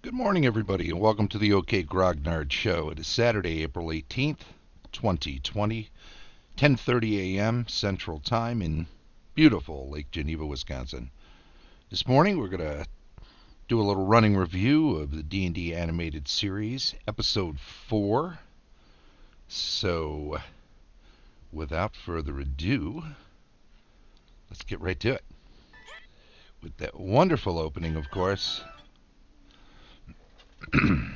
Good morning, everybody, and welcome to the OK Grognard Show. It is Saturday, April 18th, 2020, 10:30 a.m. Central Time in beautiful Lake Geneva, Wisconsin. This morning, we're going to do a little running review of the D&D Animated Series, Episode 4. So, without further ado, let's get right to it. With that wonderful opening, of course. Of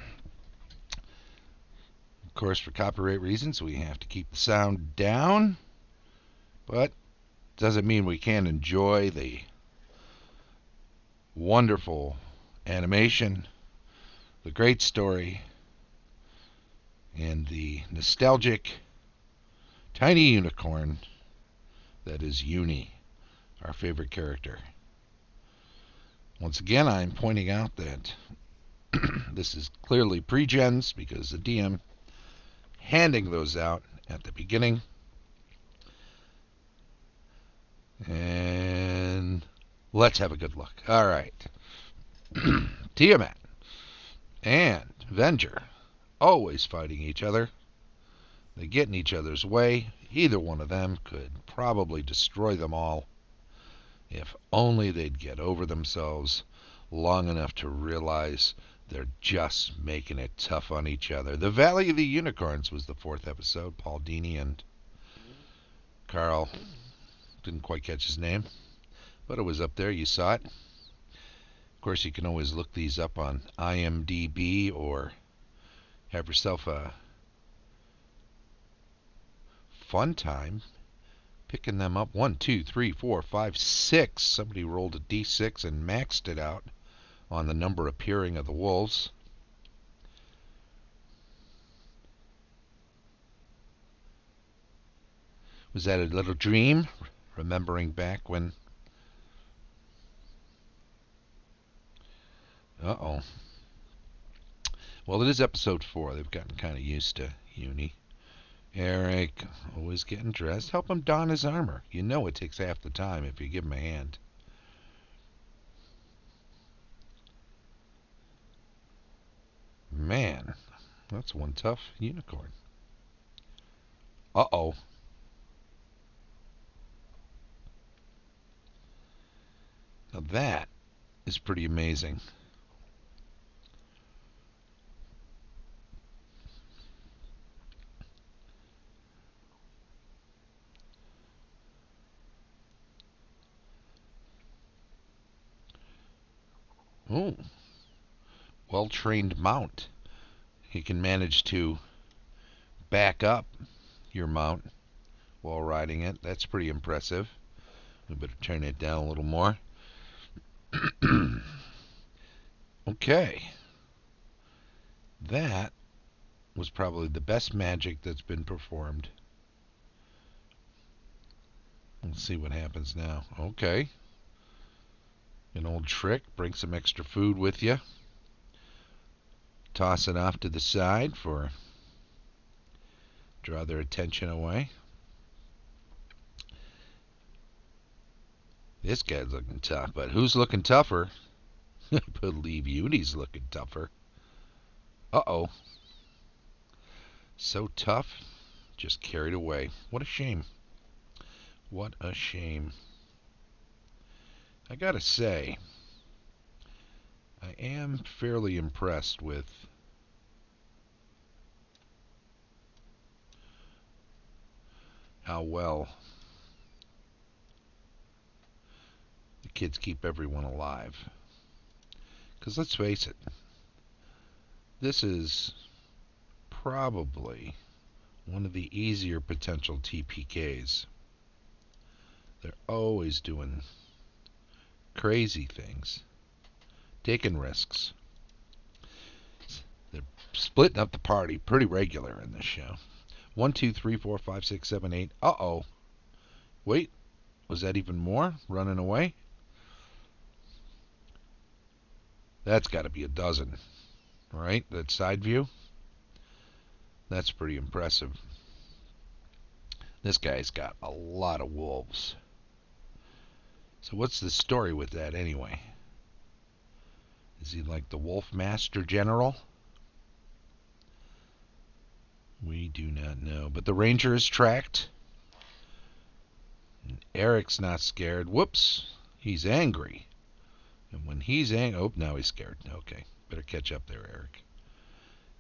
course, for copyright reasons, we have to keep the sound down, but doesn't mean we can't enjoy the wonderful animation, the great story, and the nostalgic tiny unicorn that is Uni, our favorite character. Once again, I'm pointing out that this is clearly pre-gens because the DM handing those out at the beginning. And let's have a good look. All right. Tiamat and Venger always fighting each other. They get in each other's way. Either one of them could probably destroy them all if only they'd get over themselves long enough to realize they're just making it tough on each other. The Valley of the Unicorns was the fourth episode. Paul Dini and Carl, didn't quite catch his name, but it was up there. You saw it. Of course, you can always look these up on IMDb or have yourself a fun time picking them up. 1, 2, 3, 4, 5, 6. Somebody rolled a d6 and maxed it out on the number appearing of the wolves. Was that a little dream? Remembering back when... Uh-oh. Well, it is episode 4. They've gotten kind of used to Uni. Eric, always getting dressed. Help him don his armor. You know it takes half the time if you give him a hand. Man, that's one tough unicorn. Uh-oh. Now that is pretty amazing. Oh, well-trained mount. He can manage to back up your mount while riding it. That's pretty impressive. We better turn it down a little more. Okay. That was probably the best magic that's been performed. Let's see what happens now. Okay. An old trick. Bring some extra food with you. Toss it off to the side for... draw their attention away. This guy's looking tough, but who's looking tougher? I believe Uni's looking tougher. Uh-oh. So tough, just carried away. What a shame. What a shame. I gotta say, I am fairly impressed with how well the kids keep everyone alive. Because let's face it, this is probably one of the easier potential TPKs. They're always doing crazy things, taking risks. They're splitting up the party pretty regular in this show. 1, 2, 3, 4, 5, 6, 7, 8. Uh-oh. Wait, was that even more? Running away? That's got to be a dozen, right? That side view? That's pretty impressive. This guy's got a lot of wolves. So what's the story with that anyway? Is he like the Wolf Master General? We do not know. But the ranger is tracked. And Eric's not scared. Whoops. He's angry. And when he's angry... Oh, now he's scared. Okay. Better catch up there, Eric.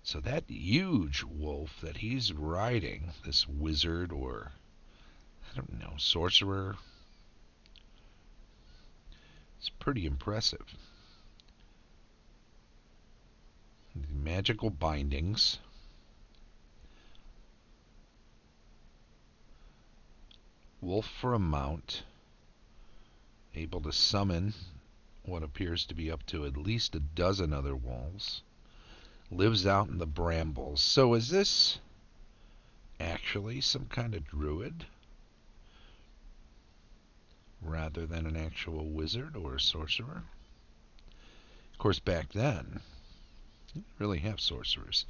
So that huge wolf that he's riding, this wizard or, I don't know, sorcerer, it's pretty impressive. The magical bindings. Wolf for a mount. Able to summon what appears to be up to at least a dozen other wolves. Lives out in the brambles. So is this actually some kind of druid rather than an actual wizard or a sorcerer? Of course, back then, you didn't really have sorcerers.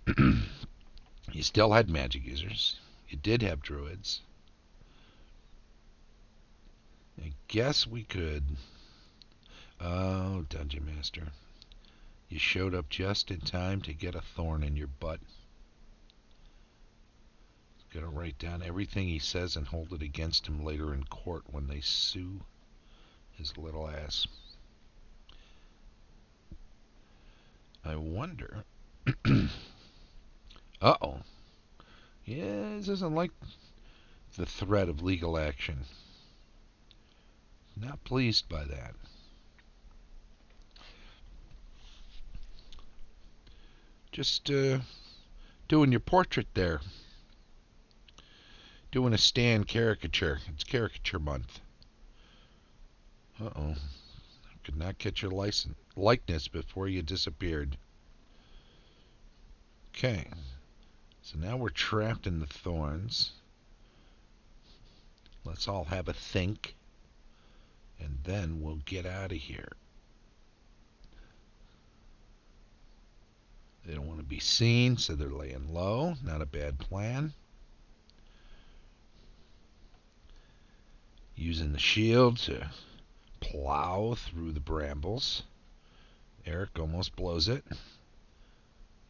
You still had magic users. You did have druids. I guess we could... Oh, Dungeon Master. You showed up just in time to get a thorn in your butt. Gonna write down everything he says and hold it against him later in court when they sue his little ass. I wonder... Uh-oh. Yeah, this isn't like the threat of legal action. Not pleased by that. Just doing your portrait there. Doing a Stan caricature. It's caricature month. Uh-oh. I could not get your likeness before you disappeared. Okay. So now we're trapped in the thorns. Let's all have a think. And then we'll get out of here. They don't want to be seen, so they're laying low. Not a bad plan. Using the shield to plow through the brambles. Eric almost blows it.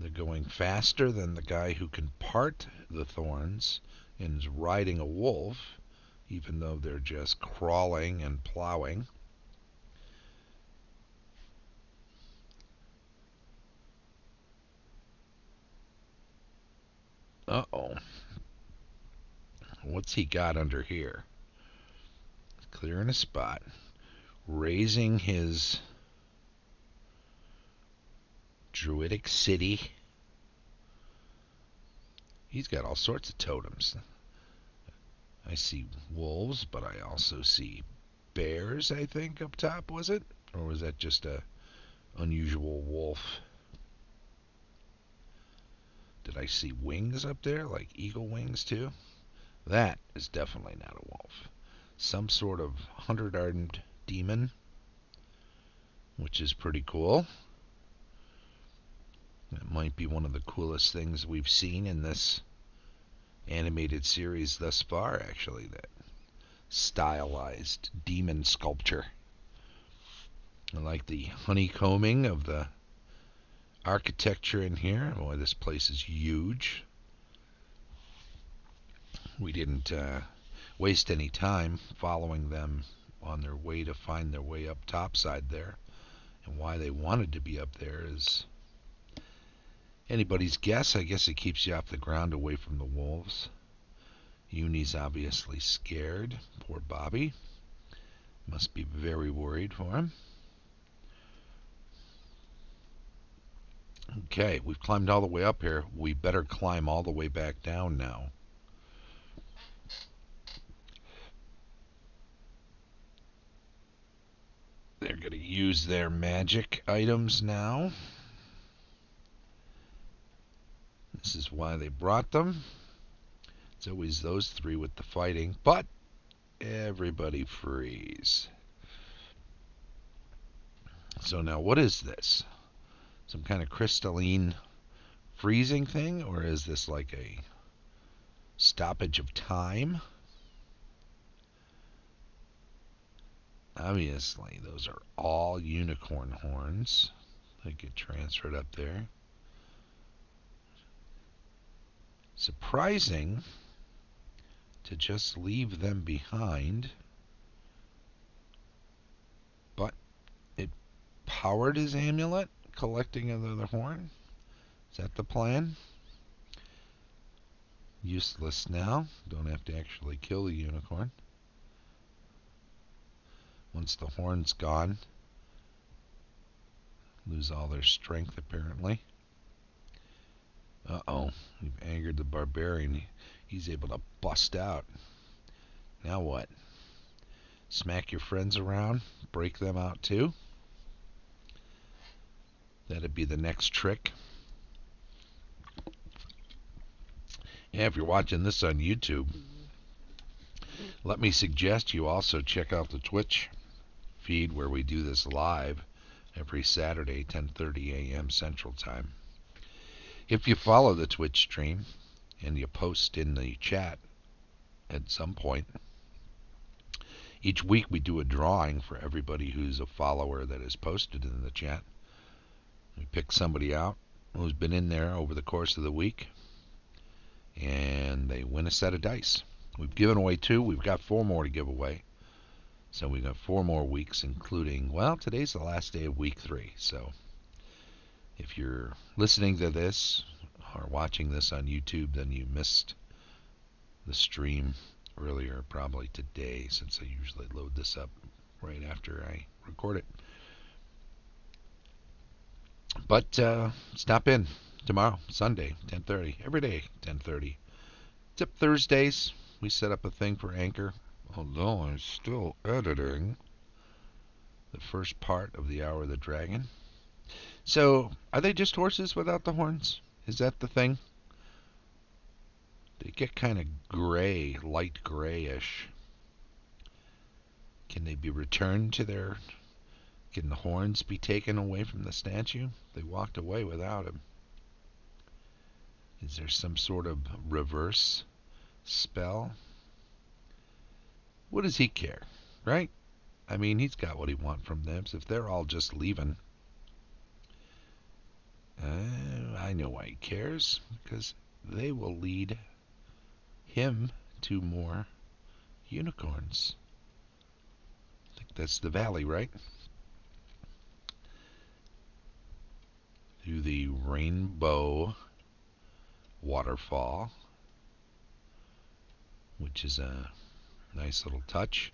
They're going faster than the guy who can part the thorns and is riding a wolf, even though they're just crawling and plowing. Uh-oh. What's he got under here? Clearing a spot. Raising his druidic city. He's got all sorts of totems. I see wolves, but I also see bears, I think, up top, was it? Or was that just a unusual wolf? Did I see wings up there, like eagle wings too? That is definitely not a wolf. Some sort of 100-armed demon, which is pretty cool. That might be one of the coolest things we've seen in this animated series thus far, actually, that stylized demon sculpture. I like the honeycombing of the architecture in here. Boy, this place is huge. We didn't waste any time following them on their way to find their way up topside there. And why they wanted to be up there is anybody's guess. I guess it keeps you off the ground away from the wolves. Uni's obviously scared. Poor Bobby. Must be very worried for him. Okay, we've climbed all the way up here. We better climb all the way back down now. They're going to use their magic items now. This is why they brought them. It's always those three with the fighting, but everybody freeze. So now what is this? Some kind of crystalline freezing thing, or is this like a stoppage of time? Obviously, those are all unicorn horns. They get transferred up there. Surprising to just leave them behind, but it powered his amulet, collecting another horn. Is that the plan? Useless now. Don't have to actually kill the unicorn. Once the horn's gone, lose all their strength apparently. Uh-oh, we've angered the barbarian. He's able to bust out. Now what? Smack your friends around? Break them out too? That'd be the next trick. Yeah, if you're watching this on YouTube, let me suggest you also check out the Twitch feed where we do this live every Saturday, 10:30 a.m. Central Time. If you follow the Twitch stream and you post in the chat at some point, each week we do a drawing for everybody who's a follower that is posted in the chat. We pick somebody out who's been in there over the course of the week, and they win a set of dice. We've given away 2. We've got 4 more to give away. So we've got 4 more weeks, including, well, today's the last day of week 3. So if you're listening to this or watching this on YouTube, then you missed the stream earlier, probably today, since I usually load this up right after I record it. But stop in tomorrow, Sunday, 10:30. Every day, 10:30. Except Thursdays, we set up a thing for Anchor, although I'm still editing the first part of the Hour of the Dragon. So, are they just horses without the horns? Is that the thing? They get kind of gray, light grayish. Can they be returned to their... Can the horns be taken away from the statue? They walked away without him. Is there some sort of reverse spell? What does he care, right? I mean, he's got what he wants from them. So if they're all just leaving, I know why he cares. Because they will lead him to more unicorns. I think that's the valley, right? Through the rainbow waterfall, which is a nice little touch,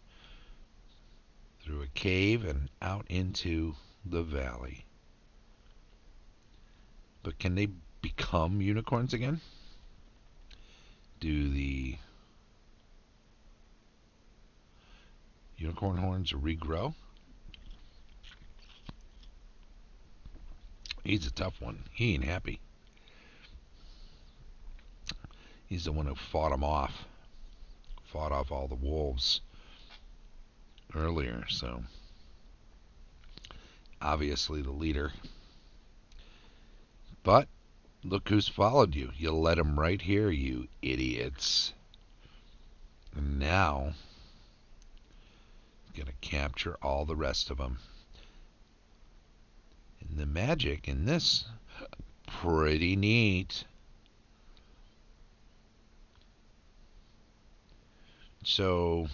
through a cave and out into the valley. But can they become unicorns again? Do the unicorn horns regrow? He's a tough one. He ain't happy. He's the one who fought him off. Fought off all the wolves earlier, so obviously the leader. But look who's followed you. You let him right here, you idiots. And now, gonna capture all the rest of them. And the magic in this, pretty neat. So,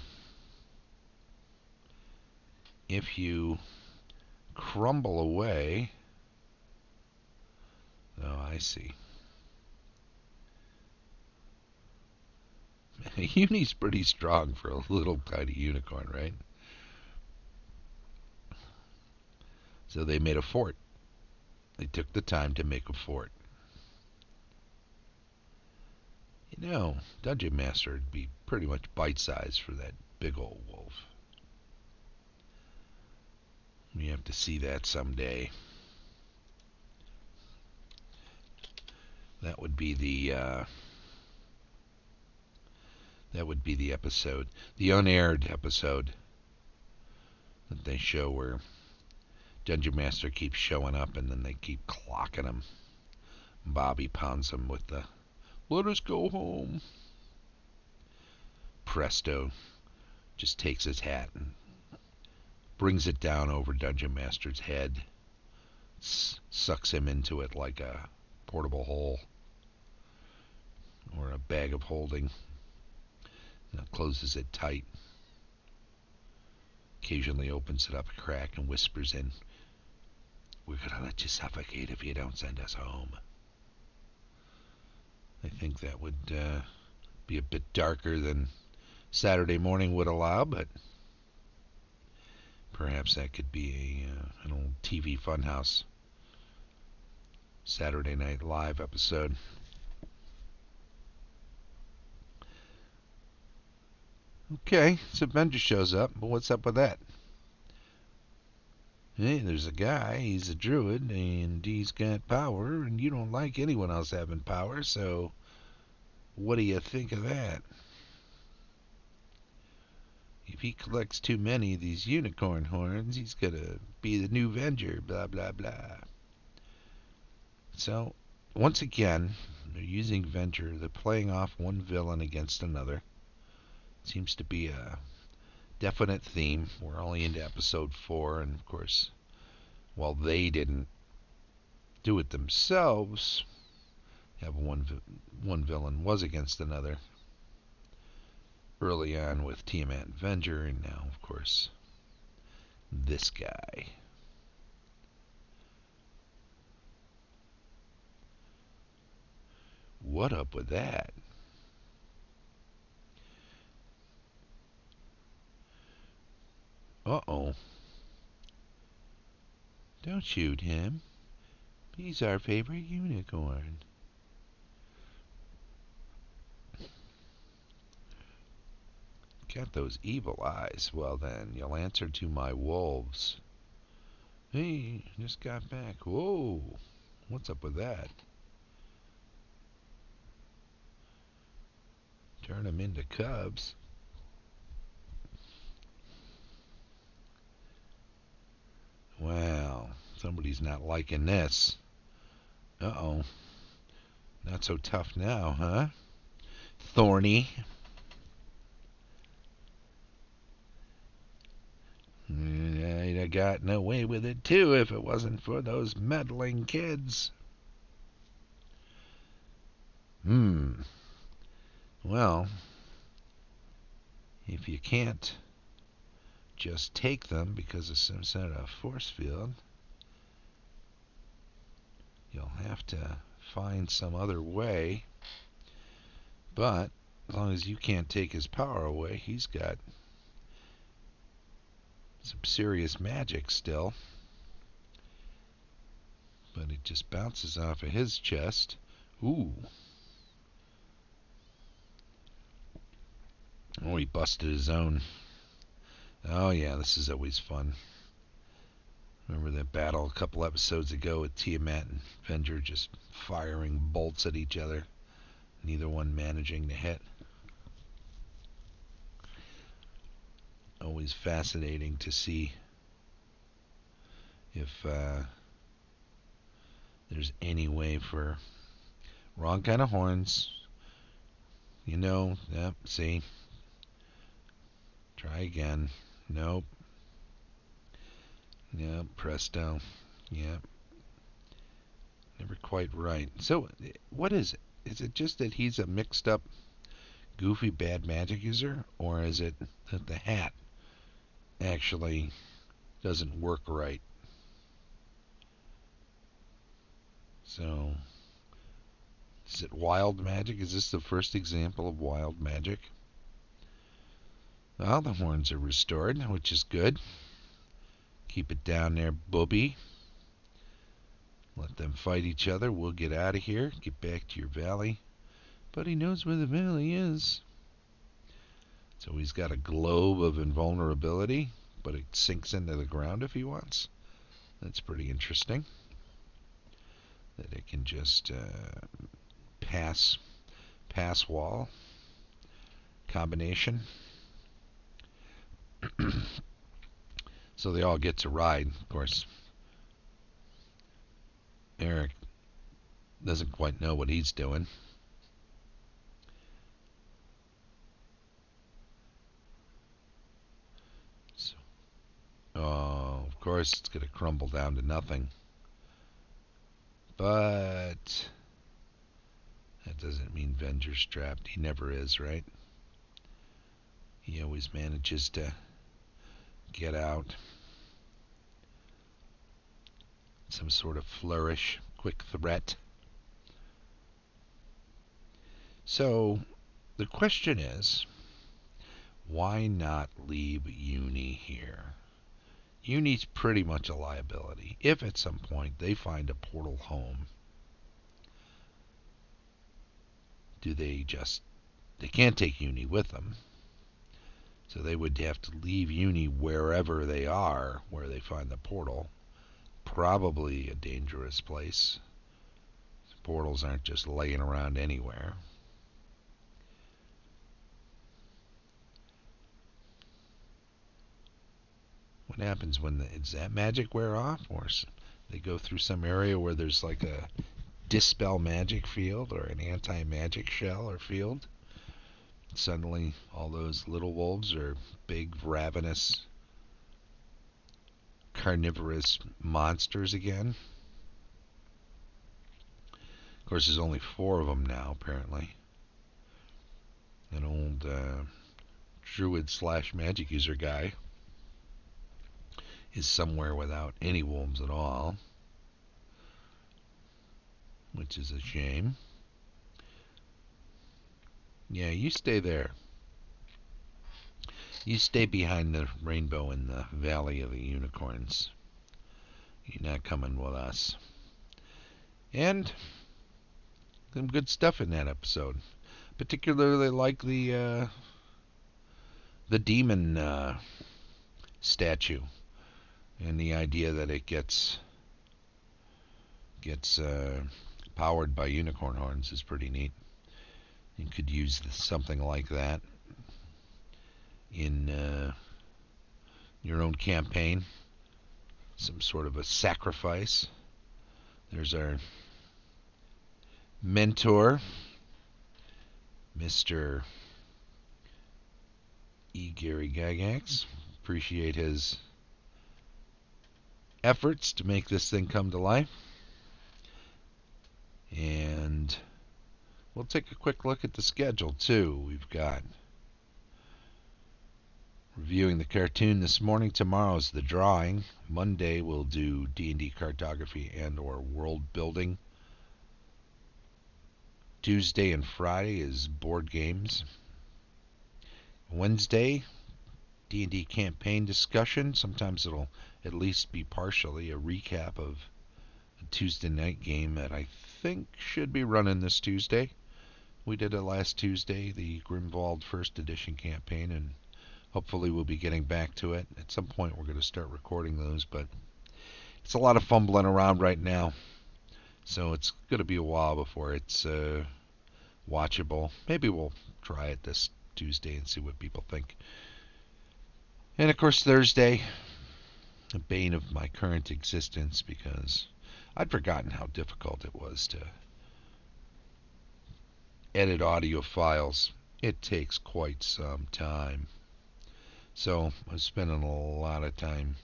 if you crumble away, oh, I see. Uni's pretty strong for a little tiny unicorn, right? So they made a fort. They took the time to make a fort. You know, Dungeon Master would be pretty much bite-sized for that big old wolf. We have to see that someday. That would be the episode, the unaired episode that they show where Dungeon Master keeps showing up and then they keep clocking him. Bobby pounds him with the, "Let us go home." Presto just takes his hat and brings it down over Dungeon Master's head, sucks him into it like a portable hole or a bag of holding, closes it tight, occasionally opens it up a crack and whispers in, "We're going to let you suffocate if you don't send us home." I think that would be a bit darker than Saturday Morning would allow, but perhaps that could be an old TV Funhouse Saturday Night Live episode. Okay, so Avenger shows up, but what's up with that? Hey, there's a guy, he's a druid, and he's got power, and you don't like anyone else having power, so what do you think of that? If he collects too many of these unicorn horns, he's gonna be the new Avenger, blah, blah, blah. So, once again, they're using Avenger. They're playing off one villain against another. Seems to be a definite theme. We're only into episode 4, and of course, while they didn't do it themselves, have one villain was against another early on with Tiamat and Avenger, and now, of course, this guy. What up with that? Uh-oh. Don't shoot him. He's our favorite unicorn. Got those evil eyes. Well then, you'll answer to my wolves. Hey, just got back. Whoa. What's up with that? Turn them into cubs. Wow. Somebody's not liking this. Uh-oh. Not so tough now, huh? Thorny. I'd have gotten away with it too if it wasn't for those meddling kids. Well, if you can't just take them because of some sort of force field, you'll have to find some other way. But as long as you can't take his power away, he's got some serious magic still. But it just bounces off of his chest. Ooh. Oh, he busted his own. Oh yeah, this is always fun. Remember that battle a couple episodes ago with Tiamat and Avenger just firing bolts at each other, neither one managing to hit. Always fascinating to see if there's any way for wrong kind of horns. Yep, see. Try again. Nope. Yep, presto. Yep. Never quite right. So, what is it? Is it just that he's a mixed up, goofy, bad magic user? Or is it that the hat actually doesn't work right? So, is it wild magic? Is this the first example of wild magic? Well, the horns are restored, which is good. Keep it down there, booby. Let them fight each other. We'll get out of here. Get back to your valley. But he knows where the valley is. So he's got a globe of invulnerability, but it sinks into the ground if he wants. That's pretty interesting. That it can just pass wall combination. So they all get to ride. Of course, Eric doesn't quite know what he's doing. So, course, it's going to crumble down to nothing. But that doesn't mean Venger's trapped. He never is, right? He always manages to get out. Some sort of flourish, quick threat. So the question is, why not leave Uni here? Uni's pretty much a liability. If at some point they find a portal home, they can't take Uni with them. So they would have to leave Uni wherever they are, where they find the portal. Probably a dangerous place. Portals aren't just laying around anywhere. What happens when does that magic wear off, or they go through some area where there's like a dispel magic field or an anti-magic shell or field? Suddenly all those little wolves are big, ravenous, carnivorous monsters again. Of course, there's only 4 of them now, apparently. An old druid/magic user guy is somewhere without any wolves at all, which is a shame. Yeah, you stay there. You stay behind the rainbow in the Valley of the Unicorns. You're not coming with us. And some good stuff in that episode. Particularly like the demon statue, and the idea that it gets powered by unicorn horns is pretty neat. You could use something like that in your own campaign. Some sort of a sacrifice. There's our mentor, Mr. E. Gary Gygax. Appreciate his efforts to make this thing come to life. And we'll take a quick look at the schedule, too. We've got reviewing the cartoon this morning. Tomorrow's the drawing. Monday we'll do D&D cartography and or world building. Tuesday and Friday is board games. Wednesday, D&D campaign discussion. Sometimes it'll at least be partially a recap of a Tuesday night game that I think should be running this Tuesday. We did it last Tuesday, the Grimwald First Edition campaign, and hopefully we'll be getting back to it. At some point we're going to start recording those, but it's a lot of fumbling around right now. So it's going to be a while before it's watchable. Maybe we'll try it this Tuesday and see what people think. And of course Thursday, the bane of my current existence, because I'd forgotten how difficult it was to edit audio files. It takes quite some time. So I'm spending a lot of time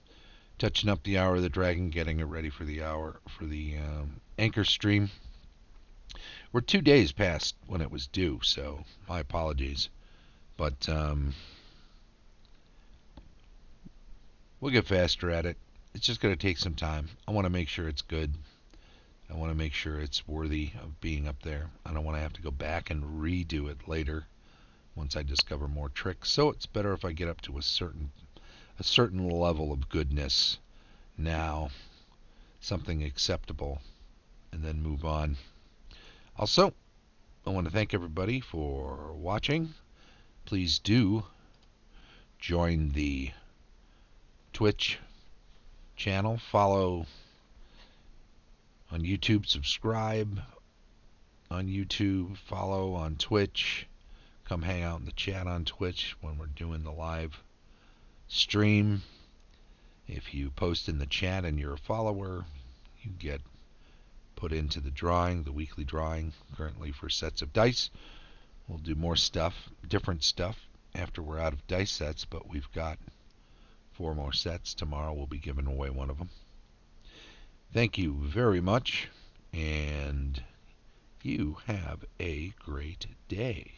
touching up the Hour of the Dragon, getting it ready for the Anchor stream. We're 2 days past when it was due, so my apologies. But we'll get faster at it. It's just going to take some time. I want to make sure it's good. I want to make sure it's worthy of being up there. I don't want to have to go back and redo it later once I discover more tricks. So it's better if I get up to a certain level of goodness now, something acceptable, and then move on. Also, I want to thank everybody for watching. Please do join the Twitch channel, follow on YouTube, subscribe on YouTube, follow on Twitch, come hang out in the chat on Twitch when we're doing the live stream. If you post in the chat and you're a follower, you get put into the drawing, the weekly drawing, currently for sets of dice. We'll do more stuff, different stuff, after we're out of dice sets, but we've got 4 more sets. Tomorrow we'll be giving away one of them. Thank you very much, and you have a great day.